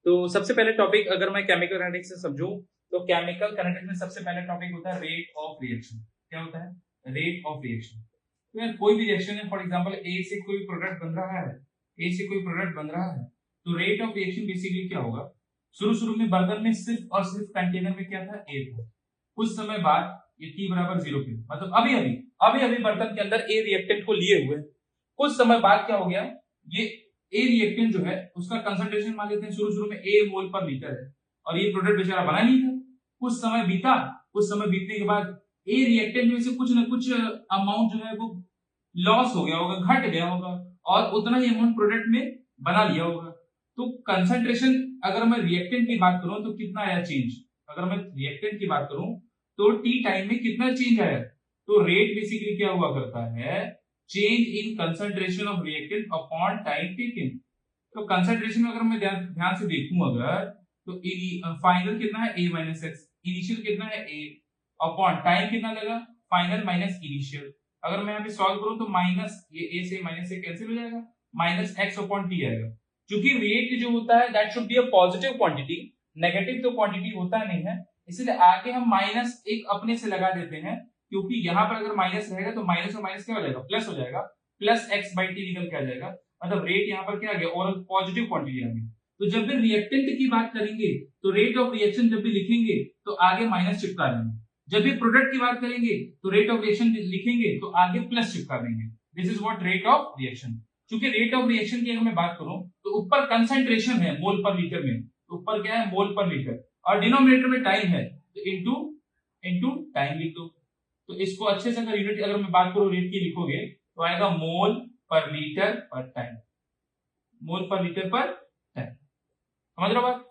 तो सबसे पहले टॉपिक अगर मैं केमिकल काइनेटिक्स से समझूं तो केमिकल काइनेटिक्स में सबसे पहले टॉपिक होता है रेट ऑफ रिएक्शन। क्या होता है? Rate of reaction. तो यार कोई भी रिएक्शन है, फॉर एग्जांपल ए से कोई प्रोडक्ट बन रहा है, ए से कोई प्रोडक्ट बन रहा है, तो रेट ऑफ रिएक्शन बेसिकली क्या होगा? शुरू शुरू में बर्तन में सिर्फ और सिर्फ कंटेनर में क्या था? ए था। कुछ समय बाद ये t बराबर 0 पे, मतलब अभी अभी बर्तन के अंदर ए रिएक्टेंट को लिए हुए, कुछ समय बाद क्या हो गया? ये ए रिएक्टेंट जो है उसका कंसंट्रेशन मान लेते हैं शुरू शुरू में ए मोल पर लीटर है, और ये प्रोडक्ट बेचारा बना नहीं था। कुछ समय बीता, कुछ समय बीतने के बाद ए रिएक्टेंट में से कुछ ना कुछ अमाउंट जो है वो लॉस हो गया होगा, घट गया होगा, और उतना ही अमाउंट प्रोडक्ट में बना लिया होगा। तो कंसंट्रेशन, अगर मैं रिएक्टेंट की बात करूं तो कितना आया चेंज? अगर मैं रिएक्टेंट की बात करूं तो टी टाइम में कितना चेंज आया? तो रेट बेसिकली क्या हुआ करता है? Change in concentration of reactant upon time taken. तो कंसंट्रेशन में अगर मैं ध्यान से देखूं अगर, तो फाइनल कितना है? a माइनस एक्स, इनिशियल कितना है? a अपॉन टाइम कितना लगा? Final minus initial. अगर मैं यहाँ पे सॉल्व करूं तो माइनस ये a से माइनस से कैंसिल हो जाएगा, माइनस एक्स अपॉन टी आएगा। क्योंकि रेट जो होता है that should be a positive quantity, negative तो क्वांटिटी होता नहीं है, इसलिए आगे हम माइनस एक अपने से लगा देते हैं, क्योंकि यहाँ पर अगर माइनस रहेगा तो माइनस और माइनस क्या हो जाएगा? प्लस हो जाएगा, प्लस एक्स बाई टी निकल के आ जाएगा, मतलब रेट यहाँ पर क्या आ गया? और पॉजिटिव क्वांटिटी आ गई। तो जब भी रिएक्टेंट की बात करेंगे तो रेट ऑफ रिएक्शन जब भी लिखेंगे तो आगे माइनस चिपका देंगे, जब भी प्रोडक्ट की बात करेंगे तो रेट ऑफ रिएक्शन लिखेंगे तो आगे प्लस चिपका देंगे। This is what rate of reaction. क्योंकि रेट ऑफ रिएक्शन की अगर मैं बात करूं तो ऊपर कंसंट्रेशन है मोल पर लीटर में, तो ऊपर क्या है? मोल पर लीटर, और डिनोमिनेटर में टाइम है, तो इनटू इनटू टाइम लिख दो। तो इसको अच्छे से अगर यूनिट अगर मैं बात करूं रेट की लिखोगे तो आएगा मोल पर लीटर पर टाइम, मोल पर लीटर पर टाइम। समझ रहे हो बात?